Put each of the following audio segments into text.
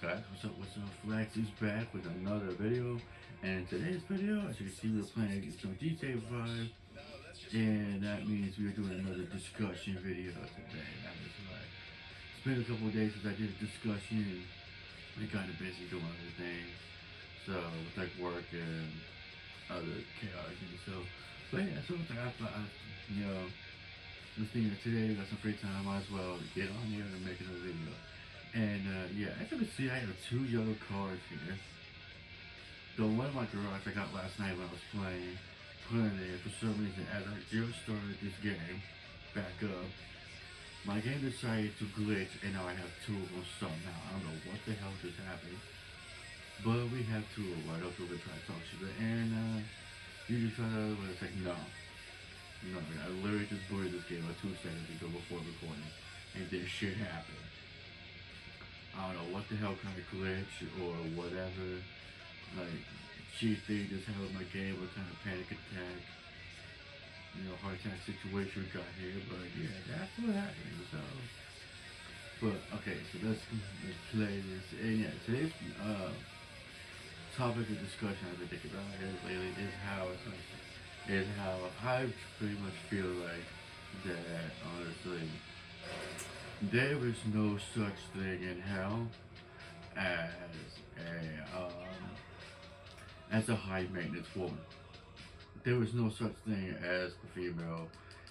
guys, what's up, Flex is back with another video, and in today's video, as you can see, we're playing some GTA 5, and that means we're doing another discussion video today. That is right. It's been a couple of days since I did a discussion, and we kind of busy doing other things, so with like work and other chaos and so, but yeah, so you know, was thinking that today, got some free time, might as well get on here and make another video. And yeah, as you can see, I have two yellow cars here. The one in my garage I got last night when I was playing it. For some reason, as I just started this game back up, my game decided to glitch, and now I have two of them somehow. I don't know what the hell just happened, but we have two of them. I don't feel we try to talk shit, and you just try to, it's like, no. No, I literally just booted this game like 2 seconds ago before recording, and this shit happened. I don't know what the hell kind of glitch or whatever, like, cheat thing just held my game, what kind of panic attack, heart attack situation we got here, but yeah, that's what happened, so. But, okay, so let's play this, and yeah, today's, topic of discussion I've been thinking about here lately is how I pretty much feel like that honestly there is no such thing in hell as a high maintenance woman. There is no such thing as a female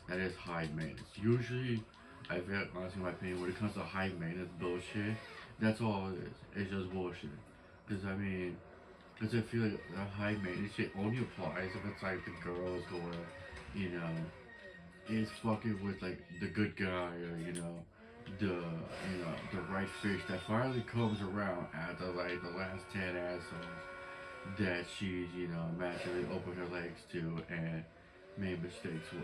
that is high maintenance. Usually, I feel honestly, in my opinion, when it comes to high maintenance bullshit, that's all it is. It's just bullshit. Because I mean, because I feel like the high maintenance shit only applies if it's like the girls going, you know, is fucking with like the good guy or the right fish that finally comes around after like the last 10 assholes that she's magically opened her legs to and made mistakes with.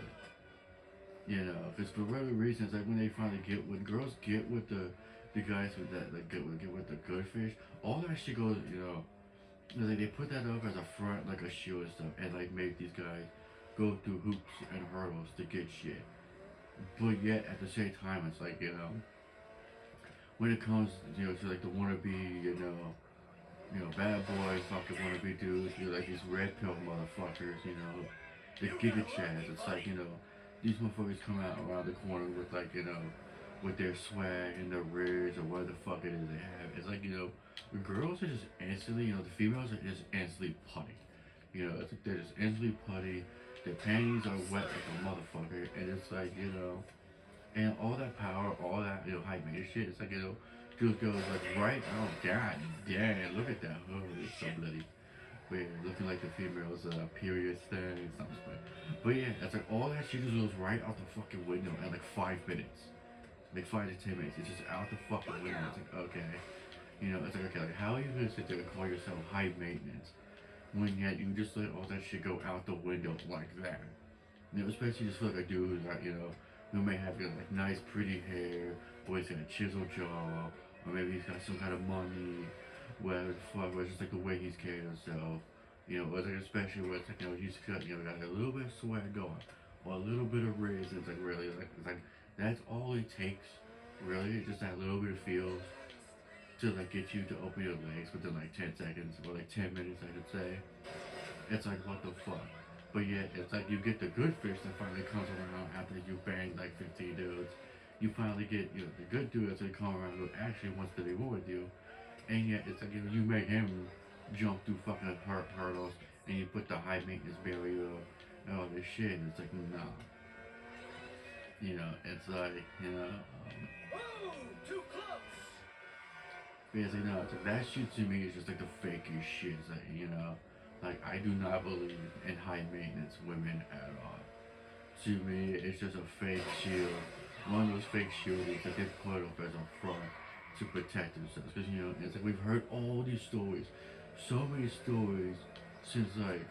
Because for whatever reasons, like when girls get with the guys with that like get with the good fish, all that shit goes, like they put that up as a front, like a shield and stuff, and like make these guys go through hoops and hurdles to get shit. But yet at the same time, it's like when it comes to like the wannabe bad boy fucking wannabe dudes, like these red pill motherfuckers, the giga chads. It's like these motherfuckers come out around the corner with like with their swag and their rigs or what the fuck it is they have. It's like the girls are just instantly, the females are just instantly putty. It's like they're just instantly putty. Their panties are wet like a motherfucker, and it's like and all that power, all that high maintenance shit. It's like just goes like right. Oh god damn! Look at that. Oh, it's so bloody. Weird, looking like the female's period thing. Something but yeah, it's like all that shit just goes right out the fucking window in like 5 minutes. Like 5 to 10 minutes. It's just out the fucking window. It's like okay. It's like okay, like how are you gonna sit there and call yourself high maintenance when yet you just let all that shit go out the window like that? Especially just for like a dude who's like, who may have like nice pretty hair, or he's got a chiseled jaw, or maybe he's got some kind of money, whatever the fuck, or it's just like the way he's carrying himself. Or it's like especially where it's like, he's got, got a little bit of swag going, or a little bit of riz, it's like really, like, it's like, that's all it takes, really, just that little bit of feels to like get you to open your legs within like 10 seconds, or like 10 minutes, I could say. It's like, what the fuck? But yet, it's like you get the good fish that finally comes around after you bang like 15 dudes. You finally get, the good dude that's gonna come around who actually wants to be more with you. And yet, it's like, you make him jump through fucking hurdles, and you put the high maintenance barrier and all this shit, and it's like, nah. It's like, too close. Basically, no, it's like, that shit to me is just like the fakest shit. It's like, like, I do not believe in high maintenance women at all. To me, it's just a fake shield. One of those fake shields that they put up as a front to protect themselves. Because, it's like we've heard all these stories. So many stories since like,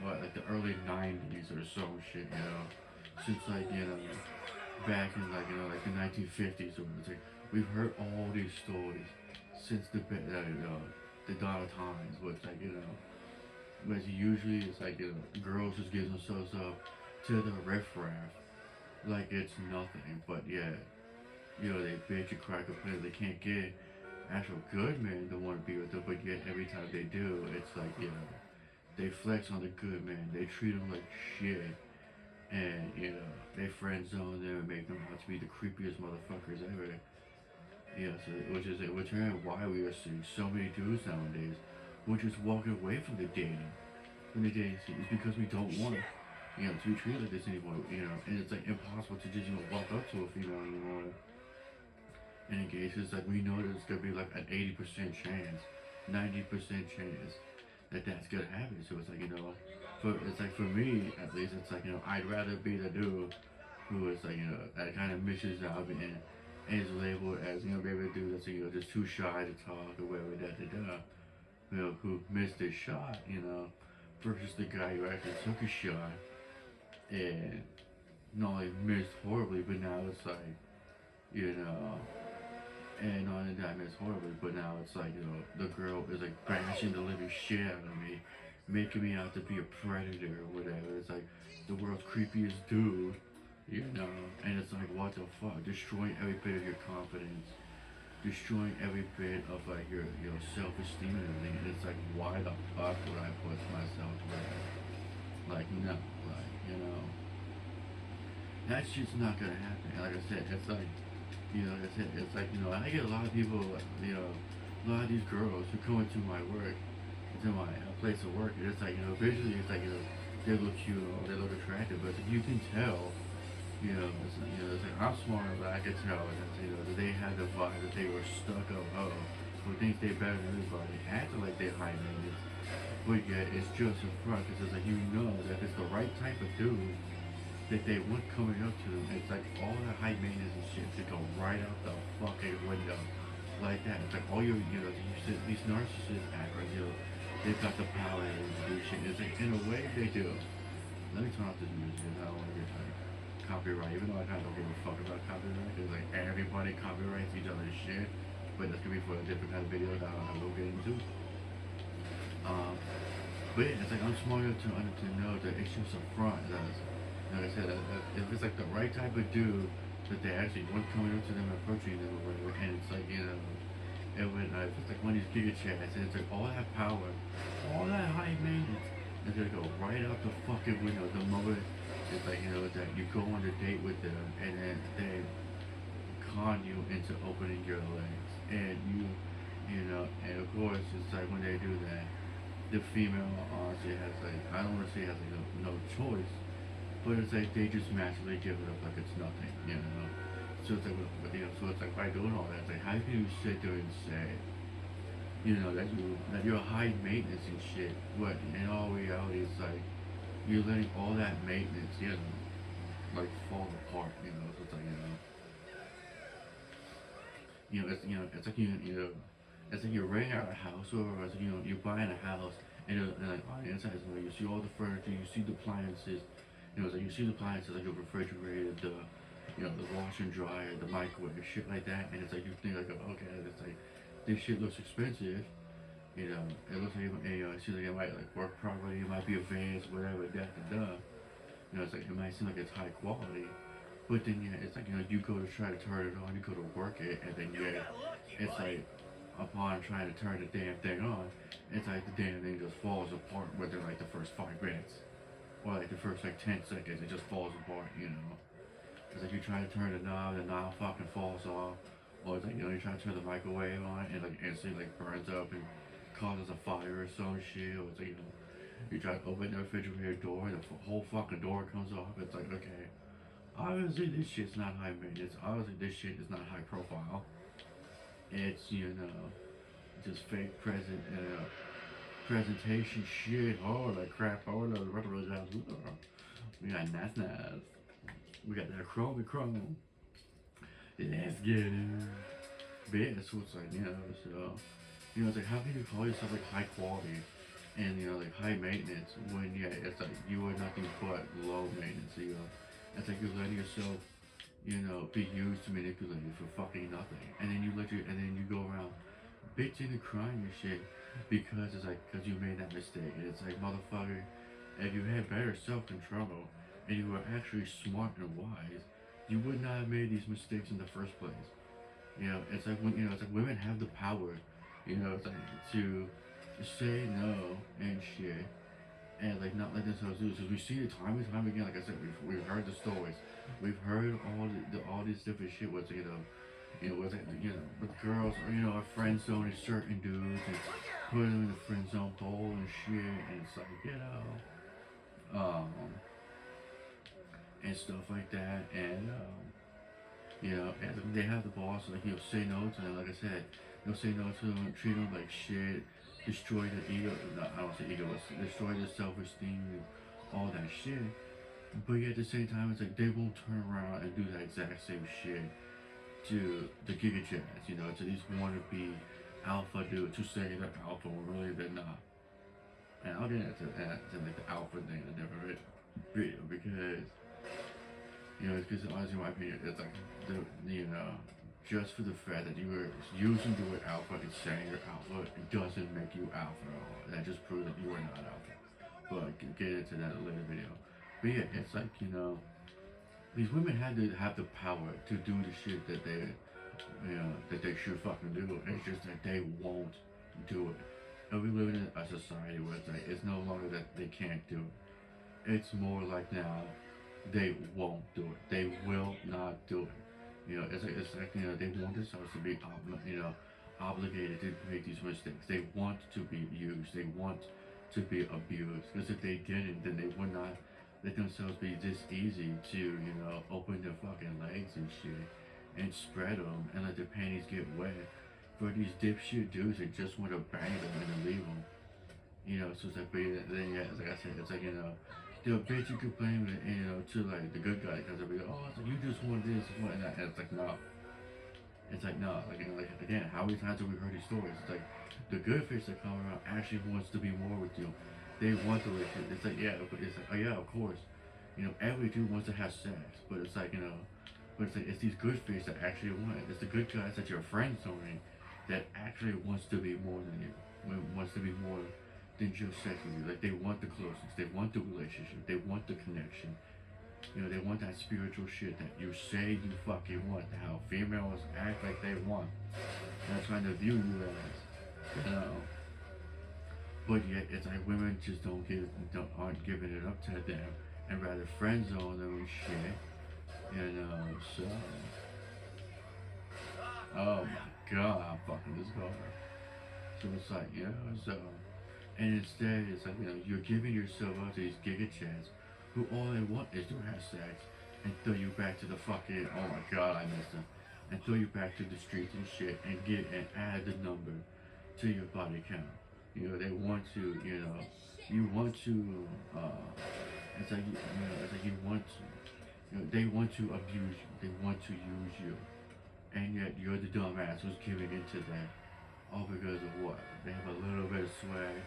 what, like the early 90s or some shit, Since like, back in like, like the 1950s or it's like, we've heard all these stories since the dawn of times, which like, but usually it's like girls just give themselves up to the riffraff like it's nothing. But yeah, they bitch and crack a player they can't get actual good men don't want to be with them, but yet every time they do, it's like, they flex on the good men. They treat them like shit. And, they friend zone them and make them out to be the creepiest motherfuckers ever. So, which is in return why we are seeing so many dudes nowadays who are just walking away from the dating scene. It's because we don't want, to be treated like this anymore, and it's like impossible to just, walk up to a female anymore. And in cases like we know there's gonna be like an 80% chance, 90% chance that that's gonna happen. So it's like, for me at least, it's like, I'd rather be the dude who is like, that kind of misses out and is labeled as, maybe a dude that's, just too shy to talk or whatever, who missed his shot, versus the guy who actually took a shot and not only missed horribly, but now it's like, you know, and not only that I missed horribly, but now it's like, the girl is like bashing the living shit out of me, making me out to be a predator or whatever. It's like the world's creepiest dude, and it's like, what the fuck? Destroying every bit of your confidence, destroying every bit of like your self-esteem and everything. And it's like, why the fuck would I put myself through that? Like, no, like, that's just not gonna happen. Like I said, it's like, it's like, I get a lot of people, a lot of these girls who come into my work, into my place of work, and it's like, visually, it's like, they look cute or they look attractive, but you can tell, it's like, I'm smart, but I can tell that, that they had the vibe that they were stuck up, who thinks they better than everybody, acting like they're high maintenance, but yet it's just a front, because it's like, that it's the right type of dude that they want coming up to them. It's like all that high maintenance and shit to go right out the fucking window like that. It's like all these narcissists act like, they've got the power to do shit. It's like, in a way, they do. Let me turn off this music. I don't want to get like copyright, even though I kind of don't give a fuck about copyright. Because like everybody copyrights each other's shit. But that's gonna be for a different kind of video that I will get into. But yeah, it's like I'm smart enough to know that it's just a front. Like I said, if it's like the right type of dude that they actually want coming up to them, approaching them or whatever, and it's like, and when if it's like one of these giga chats, and it's like all that power, all that high maintenance, is gonna go right out the fucking window the moment it's like, that you go on a date with them, and then they con you into opening your legs, and and of course, it's like when they do that, the female honestly has like, I don't want to say has like no choice, but it's like they just massively give it up like it's nothing. So it's like, so it's like by doing all that, it's like how can you sit there and say, that you're high maintenance and shit, but in all reality, it's like you're letting all that maintenance, like fall apart. So it's like, it's like it's like you're renting out a house, or it's like, you're buying a house, and like on the inside, you see all the furniture, you see the appliances, it's like you see the appliances like a refrigerator, the washer and dryer, the microwave, shit like that, and it's like you think like, okay, it's like this shit looks expensive, it looks like it seems like it might like work properly, it might be advanced, whatever, that and da. It's like it might seem like it's high quality, but then it's like you go to try to turn it on, you go to work it, and then it's like upon trying to turn the damn thing on, it's like the damn thing just falls apart within like the first 5 minutes. Or like the first like 10 seconds, it just falls apart. It's like you try to turn the knob fucking falls off. Or it's like, you try to turn the microwave on and like instantly like burns up and causes a fire or some shit. Or it's like, you try to open the refrigerator door and the whole fucking door comes off. It's like, okay, obviously this shit's not high maintenance. Obviously this shit is not high profile. It's, just fake presentation shit. Oh, like crap. Oh, no, we got nice. We got that chrome. Let's get it. But yeah, so it's like, so, it's like, how can you call yourself like high quality and, like high maintenance when, it's like you are nothing but low maintenance, it's like you're letting yourself, be used to manipulate you for fucking nothing. And then and then you go around bitching and crying and shit because it's like, because you made that mistake. And it's like, motherfucker, if you had better self-control and you were actually smart and wise, you would not have made these mistakes in the first place. It's like when it's like women have the power, it's like to say no and shit, and like not let themselves do. So we see it time and time again. Like I said, we've heard the stories, we've heard all these different shit. What's with with girls or our friend zoning certain dudes and put them in the friend zone hole and shit, and it's like and stuff like that, and and they have the boss, like, say no to them. Like I said, they'll say no to them, treat them like shit, destroy their ego. No, I don't say ego, but destroy their self-esteem, and all that shit. But yet at the same time, it's like they won't turn around and do that exact same shit to the Giga Jazz, to these wannabe alpha dudes who say they're alpha when really they're not. And I'll get into that, to like the alpha thing in a different video because it's because honestly, in my opinion, it's like just for the fact that you were using the word alpha and saying you're alpha, it doesn't make you alpha at all. That just proves that you are not alpha. But I can get into that in a later video. But yeah, it's like these women had to have the power to do the shit that they should fucking do. It's just that they won't do it. And we live in a society where it's no longer that they can't do it. It's more like now they won't do it. They will not do it. It's like they want themselves to be obligated to make these mistakes. They want to be used. They want to be abused. Because if they didn't, then they would not let themselves be this easy to open their fucking legs and shit and spread them and let their panties get wet for these dipshit dudes that just want to bang them and then leave them. So it's like, but then yeah, like I said, it's like they'll bitch you complain to like the good guy because they'll be like, oh, it's like you just want this and what and that. And it's like no, like like again, how many times have we heard these stories? It's like the good fish that come around actually wants to be more with you. They want to live. It's like yeah, but it's like oh yeah, of course. Every dude wants to have sex, but it's like but it's like it's these good fish that actually want it. It's the good guys that your friends zoning that actually wants to be more than you. Wants to be more than just sex with you. Like they want the closeness, they want the relationship, they want the connection. They want that spiritual shit that you say you fucking want. How females act like they want. They're trying to view you as. But yet it's like women just aren't giving it up to them and rather friend zone them and shit. So oh my god, I'm fucking this girl. So it's like, so and instead it's like, you're giving yourself up to these giga chats who all they want is to have sex and throw you back to the fucking oh my god I missed them and throw you back to the streets and shit and add the number to your body count. They want to, you want to it's like it's like you want to they want to abuse you, they want to use you. And yet you're the dumbass who's giving into that. All because of what? They have a little bit of swag,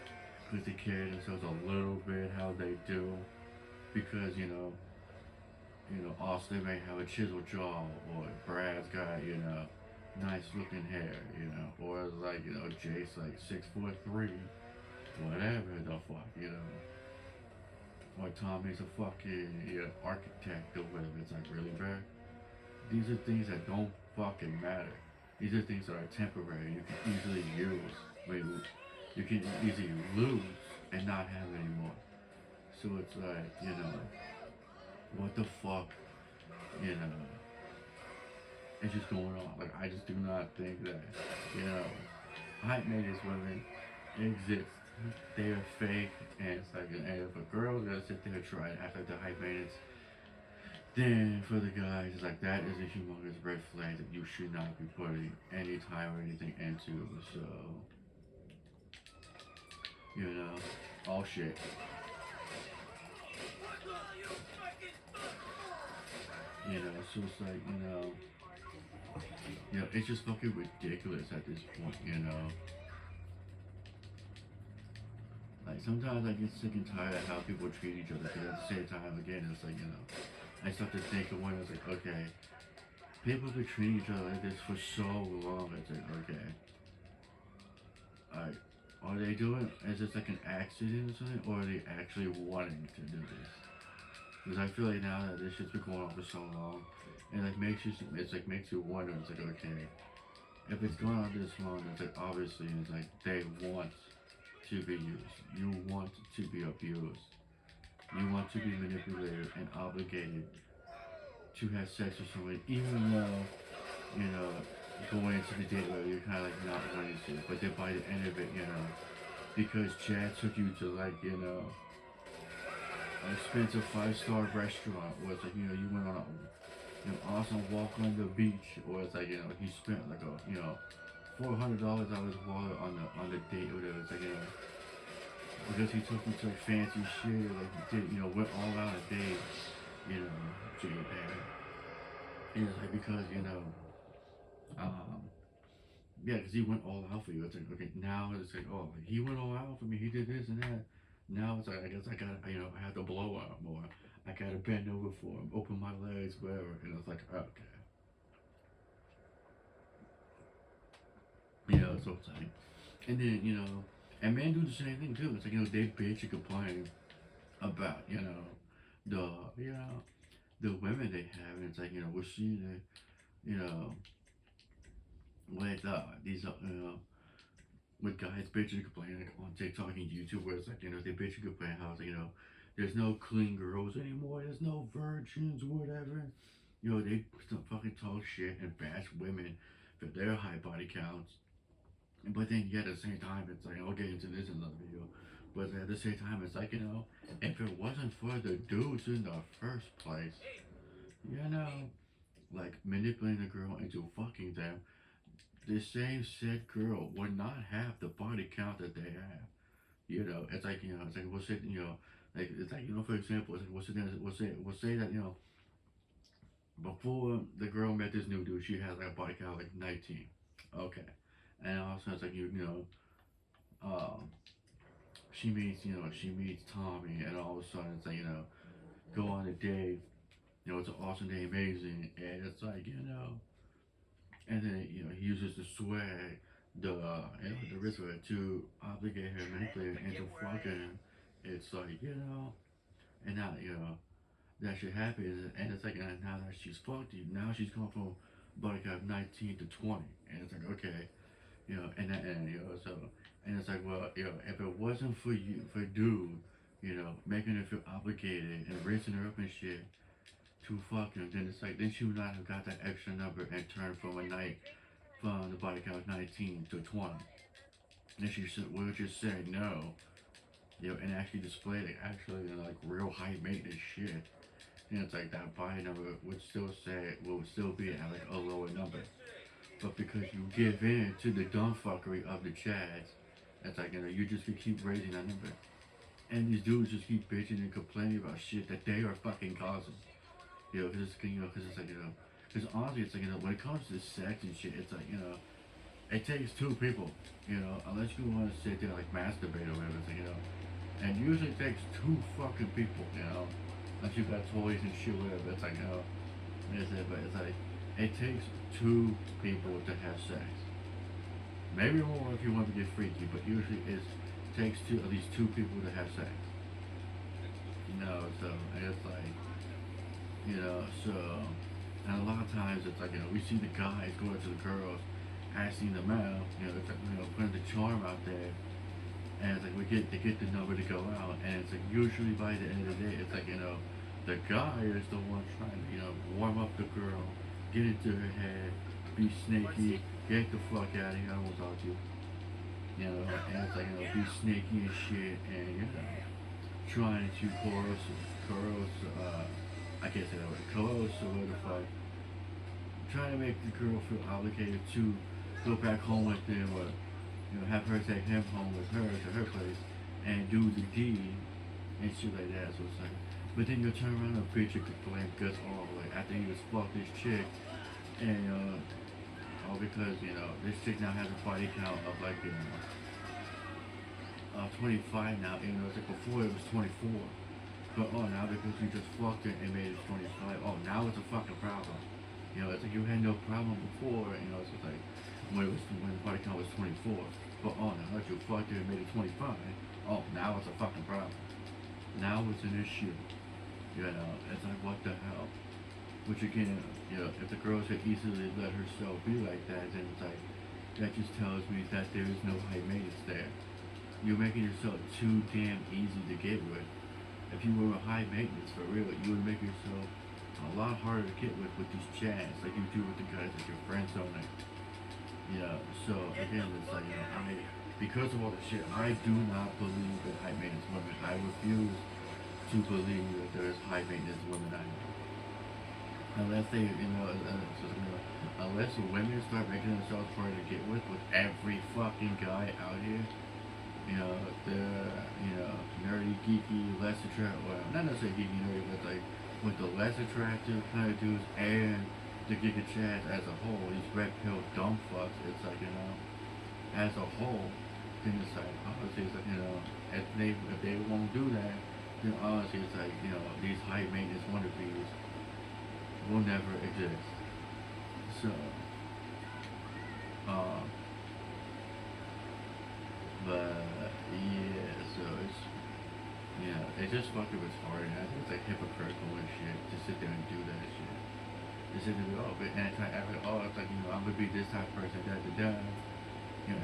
because they carry themselves a little bit how they do. Because, Austin may have a chiseled jaw, or Brad's got, nice looking hair, or like, Jake's like 6'3", whatever the fuck, Or Tommy's a fucking architect or whatever. It's like, really, bro? These are things that don't fucking matter. These are things that are temporary. You can easily use. You can easily lose and not have anymore. So it's like, what the fuck, it's just going on. Like, I just do not think that, hype makers women exist. They are fake, and it's like, and if a girl's gonna sit there and try to act like the hype maintenance, then for the guys, it's like that is a humongous red flag that you should not be putting any time or anything into. So, all shit. So it's like, it's just fucking ridiculous at this point. Like sometimes I get sick and tired of how people treat each other, but at the same time, again, it's like, I start to think of when it's like, okay, people have been treating each other like this for so long. It's like, okay, alright, are they doing? Is this like an accident or something, or are they actually wanting to do this? Because I feel like now that this shit's been going on for so long, it like makes you, it's like makes you wonder. It's like, okay, If it's going on this long, it's like obviously it's like they want to be used. You want to be abused. You want to be manipulated and obligated to have sex with somebody, even though, you know, going into the date where you're kind of like not wanting to, but then by the end of it, because Chad took you to like, an expensive five-star restaurant, or it's like, you went on an awesome walk on the beach, or it's like, he spent like $400 out of his wallet on the date or whatever. It's like, because he took you to like fancy shit, or like he did, went all out a day, you know, J-Bag. And it's like because, um, yeah, because he went all out for you. It's like, okay, now it's like, oh, like, he went all out for me. He did this and that. Now it's like, I guess I got, I have to blow up more. I gotta bend over for him, open my legs, whatever. And it's like, okay, so it's like, and then, and men do the same thing too. It's like, they bitch and complain about, the, the women they have. And it's like, we're seeing it, with, these, with guys bitching and complaining like, on TikTok and YouTube, where it's like, they bitch and complain how it's like, there's no clean girls anymore, there's no virgins, whatever. They fucking talk shit and bash women for their high body counts. But then, yet at the same time, it's like, I'll get into this in another video. But at the same time, it's like, if it wasn't for the dudes in the first place, you know, like manipulating a girl into fucking them, the same said girl would not have the body count that they have. It's like, it's like we'll say, like it's like, for example, it's like we'll say that, before the girl met this new dude, she had like a body count like 19. Okay. And also it's like um she meets Tommy, and all of a sudden it's like, go on a date, it's an awesome day, amazing, and it's like, and then he uses the swag, the risk of it to obligate her, manipulate her into fucking him. It's like, and now that shit happens, and it's like, now that she's fucked you, now she's gone from buttercup 19 to 20, and it's like, okay, so, and it's like, well, if it wasn't for you, for dude, making her feel obligated and raising her up and shit to fuck him, then it's like, then she would not have got that extra number and turned from a night from the body count 19 to 20. And she would just say no, and actually display like actually, like real high maintenance shit. And it's like that body number would still be at like a lower number. But because you give in to the dumb fuckery of the Chads, it's like, you just could keep raising that number. And these dudes just keep bitching and complaining about shit that they are fucking causing. Because it's like, because honestly, it's like, when it comes to sex and shit, it's like, it takes two people, unless you want to sit there like masturbate or whatever, it's like, and usually it takes two fucking people, unless you got toys and shit, whatever, it's like, but it's like, it takes two people to have sex. Maybe more if you want to get freaky, but usually it takes at least two people to have sex. So it's like, so, and a lot of times it's like, we see the guys going to the girls, asking them out, it's like, putting the charm out there, and it's like they get the number to go out, and it's like usually by the end of the day, it's like, the guy is the one trying to, warm up the girl, get into her head, be snaky, get the fuck out of here, I don't want to talk to you. And it's like, be snaky and shit, and, trying to I can't say that word, coerce, solidify, trying to make the girl feel obligated to go back home with them, or, have her take him home with her to her place, and do the deed, and shit like that, so it's like, but then you'll turn around and bitch and complain because, like, after you just fucked this chick, and, all because, this chick now has a body count of like, 25 now, even though it's like before it was 24. But now because you just fucked it and made it 25, now it's a fucking problem. It's like you had no problem before, it's just like when the body count was 24. But now that you fucked it and made it 25, now it's a fucking problem. Now it's an issue. It's like, what the hell? Which again, if the girls could easily let herself be like that, then it's like, that just tells me that there is no high maintenance there. You're making yourself too damn easy to get with. If you were high maintenance for real, you would make yourself a lot harder to get with these chats like you do with the guys like your friends on it. So again, it's like, because of all the shit, I do not believe in high maintenance women. I refuse to believe that there's high maintenance women I know. Unless they, unless women start making themselves harder to get with every fucking guy out here, the, nerdy, geeky, less attractive, well, not necessarily geeky, nerdy, but like, with the less attractive kind of dudes and the Giga Chads as a whole, these red pill dumb fucks, it's like, as a whole, then it's like, honestly, it's like, if they won't do that, then honestly, it's like, these high maintenance wannabes will never exist. So, um, but yeah, so it's just fucking retarded. I think it's like hypocritical and shit to sit there and do that shit. To sit there and be all bit anti-effort. Oh, it's like, I'm gonna be this type of person, da da da.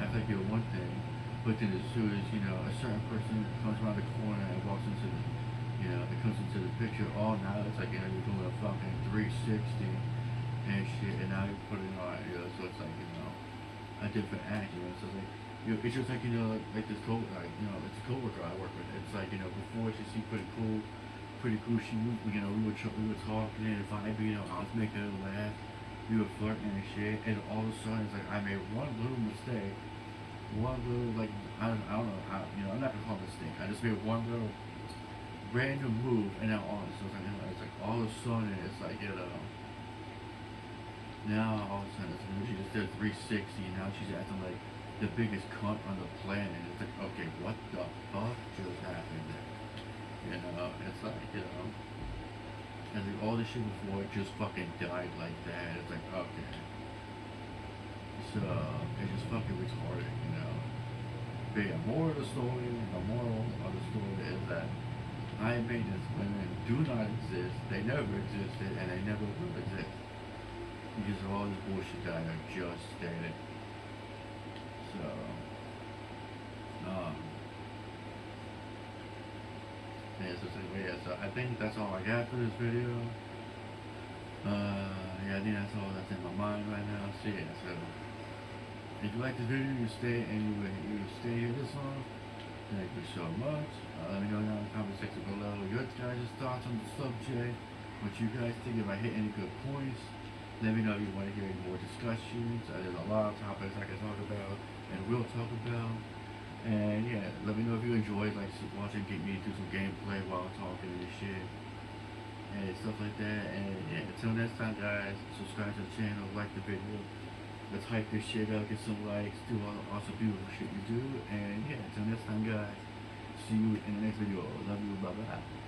Act like you're one thing, but then as soon as, a certain person comes around the corner and walks into the, it comes into the picture, now it's like, you're doing a fucking 360 and shit, and now you're putting on, so it's like, a different act, so it's like, it's just like, like this it's a coworker I work with. It's like, before she seemed pretty cool. She, we were talking and vibing, I was making her laugh. We were flirting and shit, and all of a sudden, it's like, I made one little mistake. One little, like, I don't know, I'm not gonna call it a mistake. I just made one little random move, and now all of a sudden, all of a sudden, it's like, now all of a sudden, she just did 360, and now she's acting like the biggest cunt on the planet. It's like, okay, what the fuck just happened there? It's like, and like all the shit before it just fucking died like that. It's like, okay. So, it's just fucking retarded, But yeah, moral of the story, the moral of the story is that high maintenance women do not exist. They never existed, and they never will exist. Because of all this bullshit that I just stated. So, so I think that's all I got for this video. I think that's all that's in my mind right now. So yeah, so if you like this video, you stay here this long. Thank you so much. Let me know down in the comment section below your guys' thoughts on the subject. What you guys think, if I hit any good points. Let me know if you want to hear any more discussions. There's a lot of topics I can talk about and will talk about. And yeah, let me know if you enjoyed watching me do some gameplay while talking and shit. And stuff like that. And yeah, until next time guys, subscribe to the channel, like the video. Let's hype this shit up, get some likes, do all the awesome beautiful shit you do. And yeah, until next time guys, see you in the next video. Love you, bye bye.